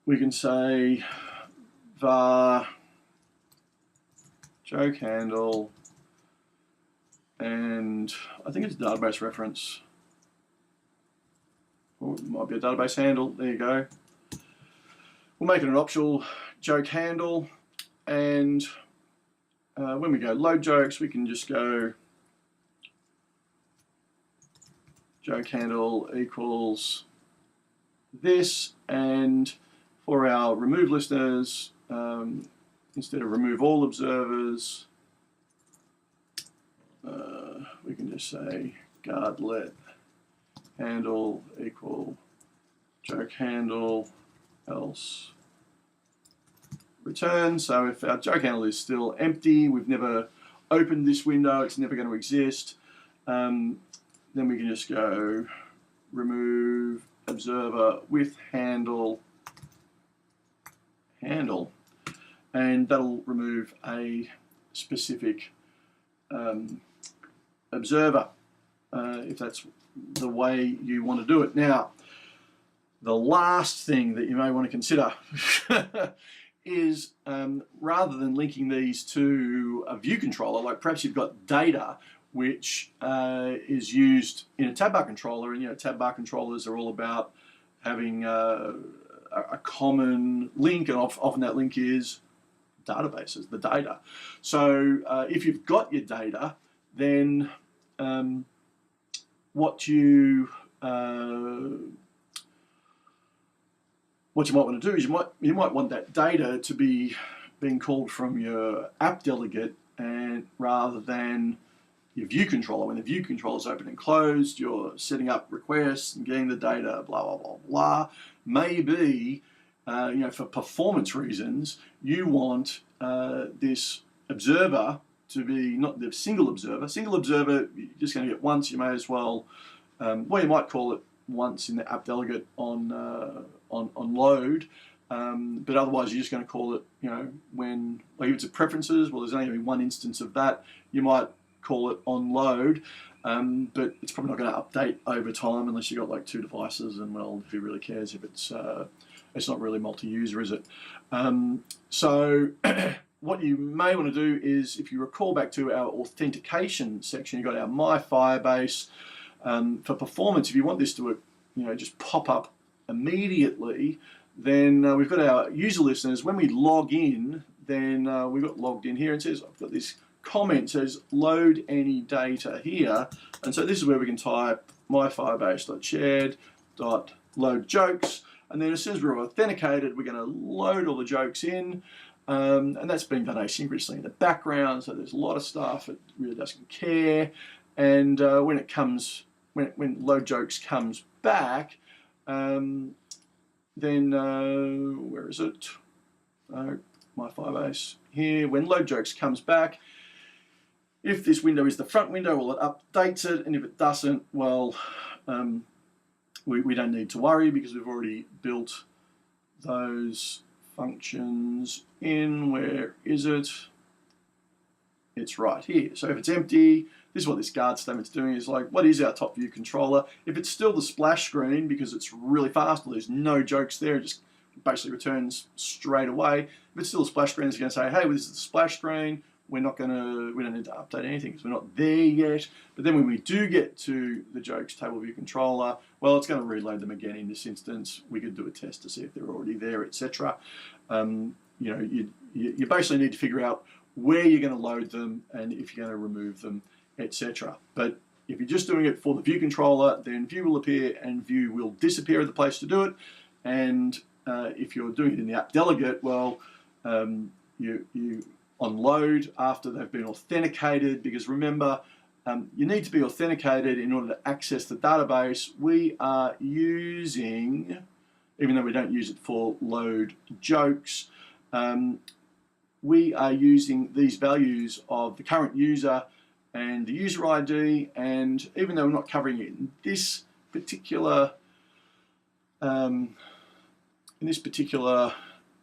we can say var joke handle, and I think it's a database reference, or it might be a database handle. There you go. We'll make it an optional joke handle, and when we go load jokes, we can just go joke handle equals this, and for our remove listeners, instead of remove all observers, we can just say guard let handle equal joke handle else return. So if our joke handle is still empty, we've never opened this window, it's never going to exist, then we can just go remove observer with handle, and that'll remove a specific observer if that's the way you want to do it. Now, the last thing that you may want to consider is rather than linking these to a view controller, like perhaps you've got data which is used in a tab bar controller, and tab bar controllers are all about having a common link, and often that link is databases, the data. So if you've got your data, then what you might want to do is you might want that data to be being called from your AppDelegate, and rather than your view controller. When the view controller is open and closed, you're setting up requests and getting the data, blah blah blah blah. Maybe for performance reasons, you want this observer to be not the single observer. Single observer, you're just going to get once. You may as well, you might call it once in the AppDelegate on load, but otherwise you're just going to call it, when, like if it's a preferences, well, there's only going to be one instance of that. You might call it on load, but it's probably not going to update over time unless you've got like 2 devices, and well, who really cares if it's not really multi-user, is it? So what you may want to do is, if you recall back to our authentication section, you've got our My Firebase. For performance, if you want this to just pop up immediately, then we've got our user listeners. When we log in, then we've got logged in here, and it says, I've got this comment says load any data here, and so this is where we can type myfirebase.shared.load jokes, and then as soon as we're authenticated, we're going to load all the jokes in, and that's being done asynchronously in the background, so there's a lot of stuff. It really doesn't care, and when it comes, when load jokes comes back, then where is it? My Firebase here. When load jokes comes back, if this window is the front window, well, it updates it, and if it doesn't, well, we don't need to worry, because we've already built those functions in. Where is it? it's right here. So if it's empty, this is what this guard statement's doing, is like, what is our top view controller? If it's still the splash screen because it's really fast, or there's no jokes there, it just basically returns straight away. If it's still a splash screen, it's going to say, hey, well, this is the splash screen. We don't need to update anything because we're not there yet. But then when we do get to the jokes table view controller, well, it's going to reload them again in this instance. We could do a test to see if they're already there, etc. You know, you basically need to figure out where you're going to load them and if you're going to remove them, etc. But if you're just doing it for the view controller, then view will appear and view will disappear at the place to do it. And if you're doing it in the AppDelegate, well, you on load after they've been authenticated, because remember, you need to be authenticated in order to access the database. We are using, even though we don't use it for load jokes, we are using these values of the current user and the user ID, and even though we're not covering it in this particular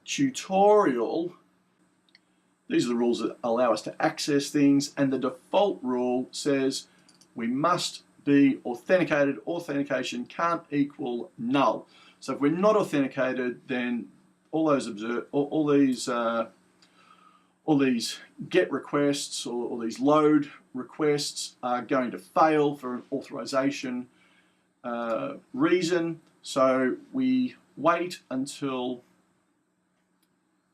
tutorial, these are the rules that allow us to access things, and the default rule says we must be authenticated. Authentication can't equal null. So if we're not authenticated, then all these GET requests or these load requests are going to fail for an authorization reason. So we wait until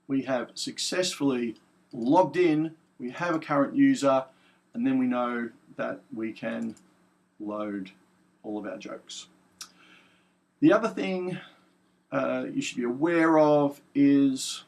we have successfully logged in, we have a current user, and then we know that we can load all of our jokes. The other thing you should be aware of is,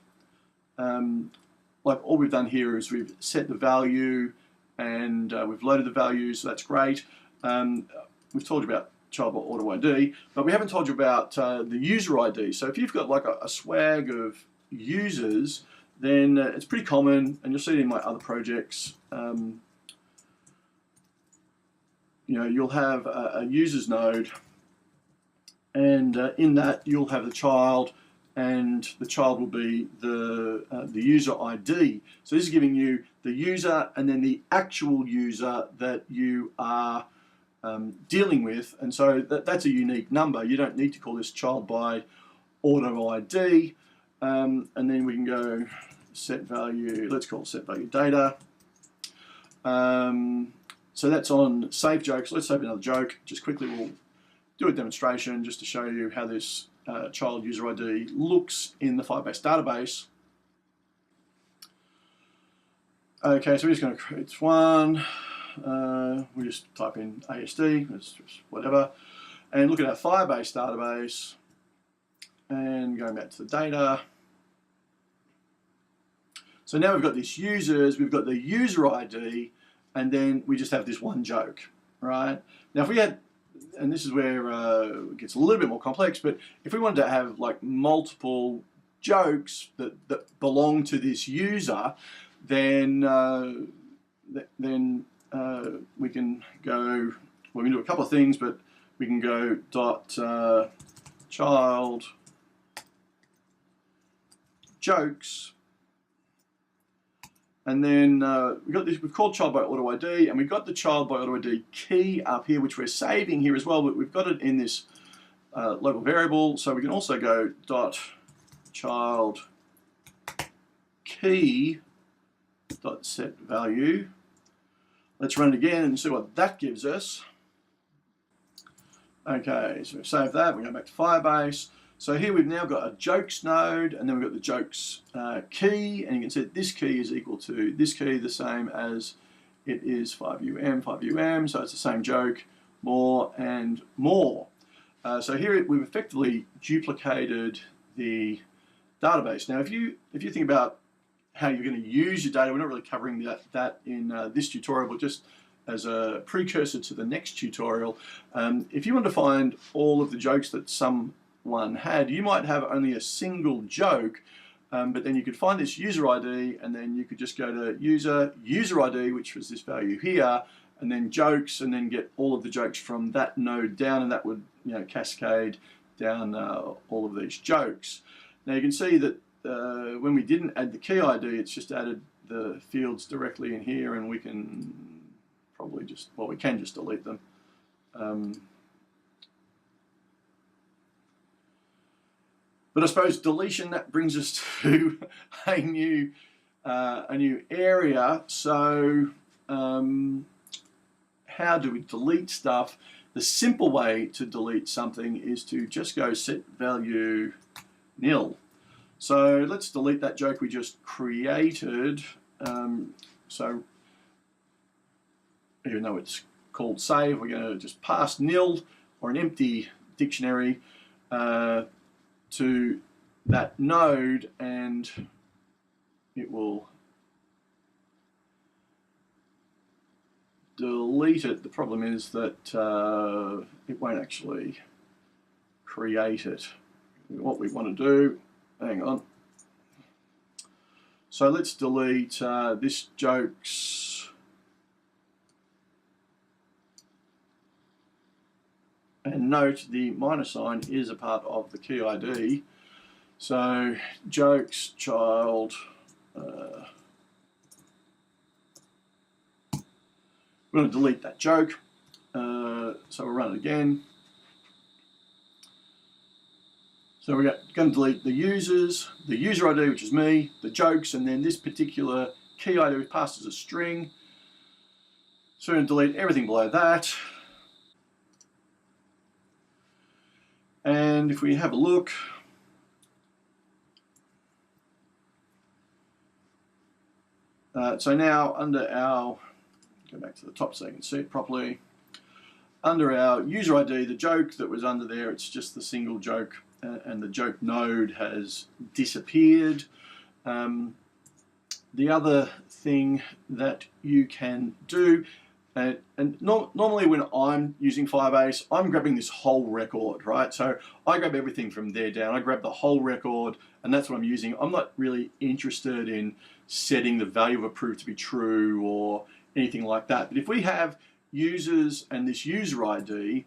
like all we've done here is we've set the value and we've loaded the value, so that's great. We've told you about child by auto ID, but we haven't told you about the user ID. So if you've got like a swag of users, then it's pretty common, and you'll see it in my other projects. You know, you'll have a users node, and in that you'll have the child, and the child will be the user ID. So this is giving you the user and then the actual user that you are dealing with, and so that's a unique number. You don't need to call this child by auto ID. And then we can go set value, let's call it set value data. So that's on save jokes. Let's save another joke. Just quickly, we'll do a demonstration just to show you how this child user ID looks in the Firebase database. Okay, so we're just going to create one. We just type in ASD, it's just whatever, and look at our Firebase database. And going back to the data. So now we've got these users, we've got the user ID, and then we just have this one joke, right? Now if we had, and this is where it gets a little bit more complex, but if we wanted to have like multiple jokes that belong to this user, then we can go, well, we can do a couple of things, but we can go dot child jokes, and then we've got this, we've called child by auto ID, and we've got the child by auto ID key up here, which we're saving here as well, but we've got it in this local variable, so we can also go dot child key dot set value. Let's run it again and see what that gives us. Okay, so we've saved that, we go back to Firebase. So here we've now got a jokes node, and then we've got the jokes key, and you can see that this key is equal to this key, the same as it is 5um, so it's the same joke, more and more. So here we've effectively duplicated the database. Now if you think about how you're going to use your data, we're not really covering that in this tutorial, but just as a precursor to the next tutorial, if you want to find all of the jokes that someone had, you might have only a single joke, but then you could find this user ID, and then you could just go to user ID, which was this value here, and then jokes, and then get all of the jokes from that node down, and that would, you know, cascade down all of these jokes. Now you can see that when we didn't add the key ID, it's just added the fields directly in here, and we can probably just, well, we can just delete them. But I suppose deletion, that brings us to a new area. So how do we delete stuff? The simple way to delete something is to just go set value nil. So let's delete that joke we just created. So even though it's called save, we're going to just pass nil or an empty dictionary to that node, and it will delete it. The problem is that it won't actually create it. What we want to do, hang on. So let's delete this jokes, and note the minus sign is a part of the key ID. So jokes child, we're going to delete that joke. So we'll run it again. So we're going to delete the users, the user ID, which is me, the jokes, and then this particular key ID is passed as a string. So we're going to delete everything below that. And if we have a look, so now under our, go back to the top so you can see it properly. Under our user ID, the joke that was under there, it's just the single joke, and the joke node has disappeared. The other thing that you can do, normally when I'm using Firebase, I'm grabbing this whole record, right? So I grab everything from there down. I grab the whole record, and that's what I'm using. I'm not really interested in setting the value of approved to be true or anything like that. But if we have users and this user ID,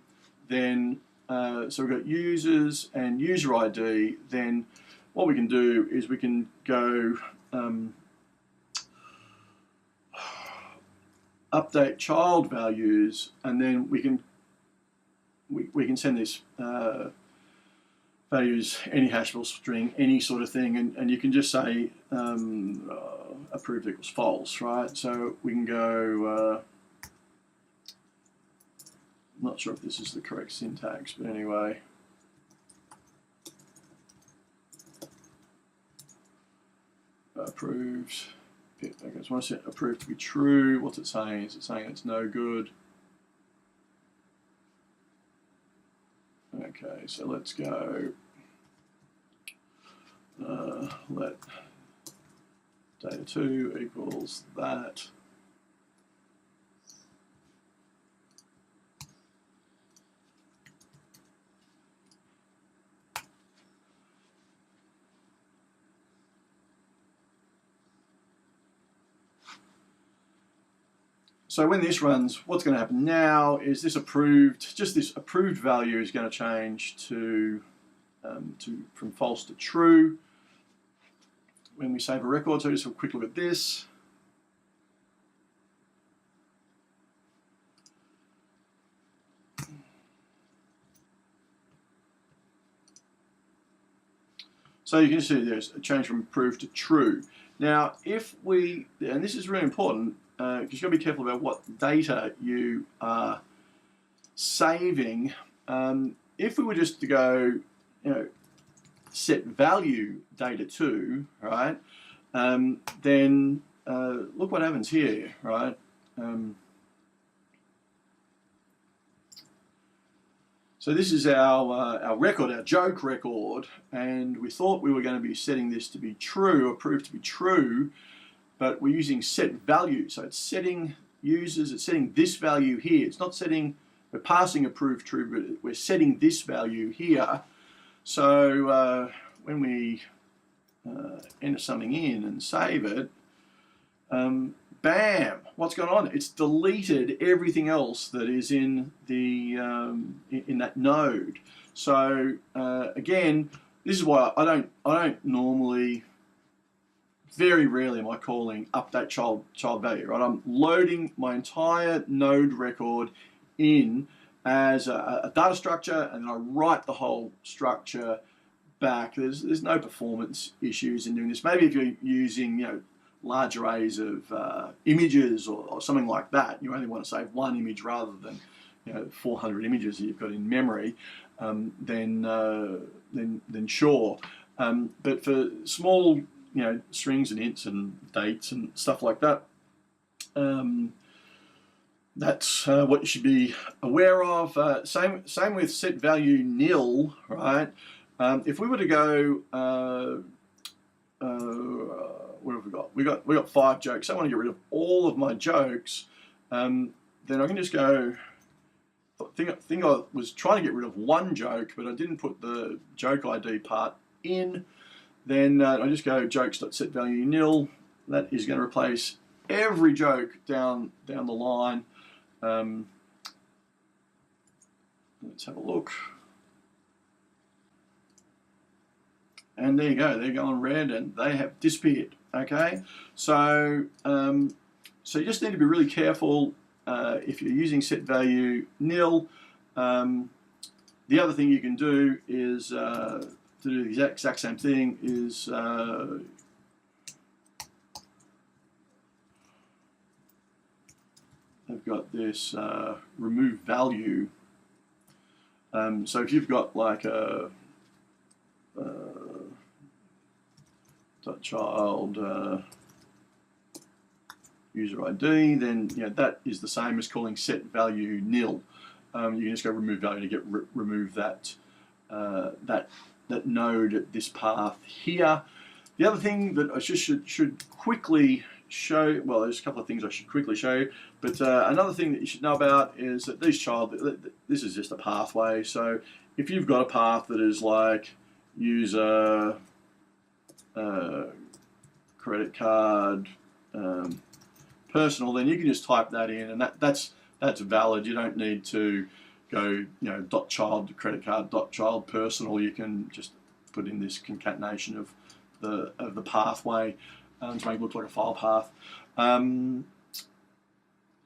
then so we've got users and user ID, then what we can do is we can go update child values, and then we can send this values any hashable string, any sort of thing, and you can just say approved equals false, right? So we can go I'm not sure if this is the correct syntax, but anyway. Approved. Okay, so I want to set approved to be true. What's it saying? Is it saying it's no good? Okay, so let's go. Let data2 equals that. So when this runs, what's going to happen now is this approved, just this approved value is going to change to from false to true when we save a record. So just have a quick look at this. So you can see there's a change from approved to true. Now, if we, and this is really important, because you've got to be careful about what data you are saving. If we were just to go, set value data2, right? Then look what happens here, right? So this is our record, our joke record, and we thought we were going to be setting this to be true, approved to be true, but we're using set value. So it's setting users, it's setting this value here. It's not setting, we're passing approved true, but we're setting this value here. So when we enter something in and save it, bam, what's going on? It's deleted everything else that is in the in that node. So again, this is why I don't normally very rarely am I calling update child value, right? I'm loading my entire node record in as a data structure, and then I write the whole structure back. There's no performance issues in doing this. Maybe if you're using large arrays of images or something like that, you only want to save one image rather than 400 images that you've got in memory, then sure. But for small strings and ints and dates and stuff like that, that's what you should be aware of. Same with set value nil, right? If we were to go, what have we got? We got 5 jokes. I want to get rid of all of my jokes. Then I can just go. I think I was trying to get rid of one joke, but I didn't put the joke ID part in. Then I just go jokes.setValue nil. That is going to replace every joke down the line. Let's have a look. And there you go. They're going red, and they have disappeared. Okay, so so you just need to be really careful if you're using set value nil. The other thing you can do is to do the exact same thing is I've got this remove value. So if you've got like a child user ID, then that is the same as calling set value nil. You can just go remove value to remove that that node at this path here. The other thing that I should quickly show, well, there's a couple of things I should quickly show you, but another thing that you should know about is that this is just a pathway. So if you've got a path that is like user credit card personal, then you can just type that in, and that's valid. You don't need to go .child credit card .child personal. You can just put in this concatenation of the pathway to make it look like a file path.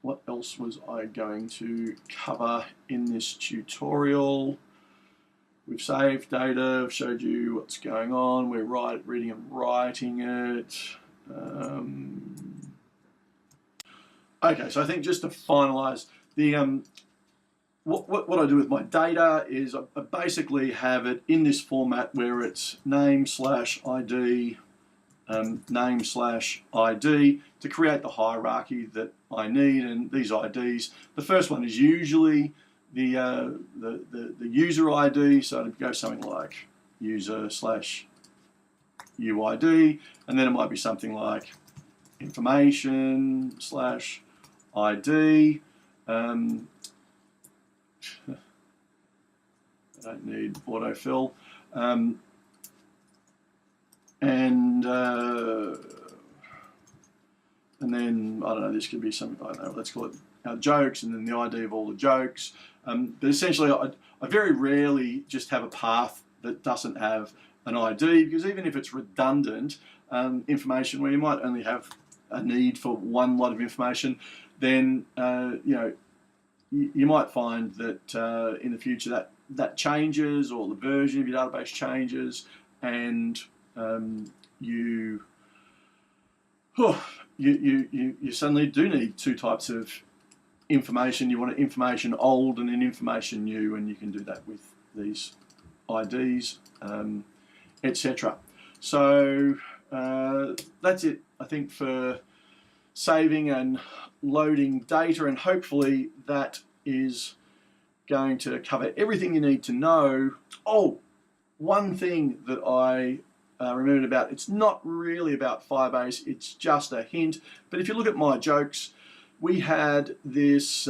What else was I going to cover in this tutorial? We've saved data, I've showed you what's going on, we're reading and writing it. Okay, so I think just to finalize, what I do with my data is I basically have it in this format where it's name/ID, name/ID to create the hierarchy that I need, and these IDs. The first one is usually the user ID, so it'd go something like user/UID, and then it might be something like information/ID. I don't need autofill. And then, I don't know, this could be something, I don't know, let's call it our jokes, and then the ID of all the jokes. But essentially, I very rarely just have a path that doesn't have an ID, because even if it's redundant information where you might only have a need for one lot of information, then you might find that in the future that changes, or the version of your database changes, and you suddenly do need two types of information. You want information old and an information new, and you can do that with these IDs, etc. So that's it, I think, for saving and loading data, and hopefully that is going to cover everything you need to know. Oh, one thing that I remembered about, it's not really about Firebase, it's just a hint, but if you look at my jokes, we had this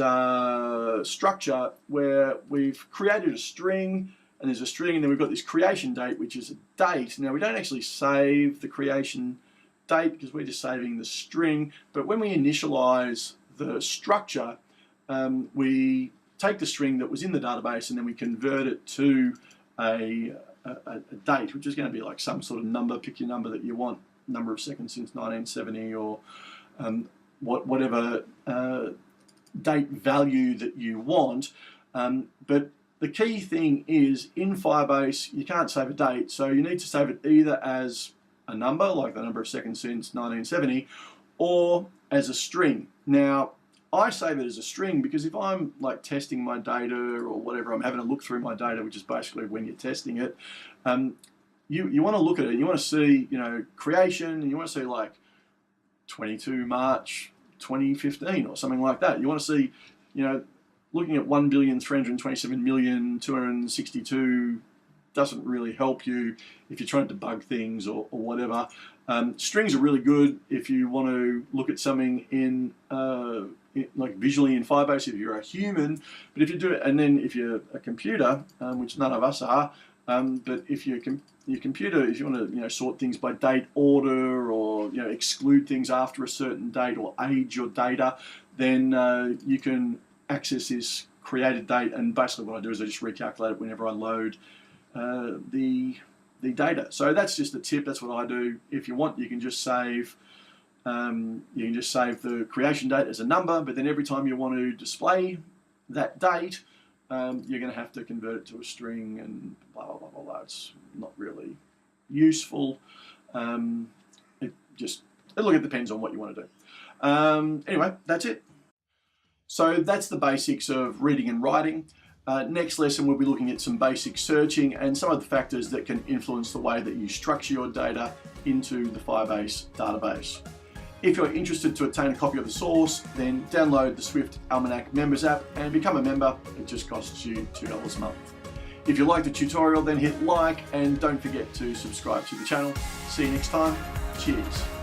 structure where we've created a string, and there's a string, and then we've got this creation date, which is a date. Now, we don't actually save the creation date because we're just saving the string, but when we initialize the structure, we take the string that was in the database, and then we convert it to a date, which is going to be like some sort of number. Pick your number that you want number of seconds since 1970 or whatever date value that you want. But the key thing is in Firebase, you can't save a date, so you need to save it either as a number, like the number of seconds since 1970, or as a string. Now, I save it as a string because if I'm like testing my data or whatever, I'm having a look through my data, which is basically when you're testing it, you want to look at it, you want to see, you know, creation, and you want to see like 22 March 2015 or something like that. You want to see, you know, looking at 1,327,262 doesn't really help you if you're trying to debug things or whatever. Strings are really good if you want to look at something in like visually in Firebase if you're a human, but if you do it, and then if you're a computer, which none of us are, but if your computer, if you want to, you know, sort things by date order or, you know, exclude things after a certain date or age your data, then you can access this created date, and basically what I do is I just recalculate it whenever I load the data. So that's just a tip. That's what I do. If you want, you can just save the creation date as a number, but then every time you want to display that date, you're going to have to convert it to a string and blah blah blah blah blah. It's not really useful. It depends on what you want to do. Anyway, that's it. So that's the basics of reading and writing. Next lesson, we'll be looking at some basic searching and some of the factors that can influence the way that you structure your data into the Firebase database. If you're interested to obtain a copy of the source, then download the Swift Almanac Members app and become a member. It just costs you $2 a month. If you like the tutorial, then hit like and don't forget to subscribe to the channel. See you next time. Cheers.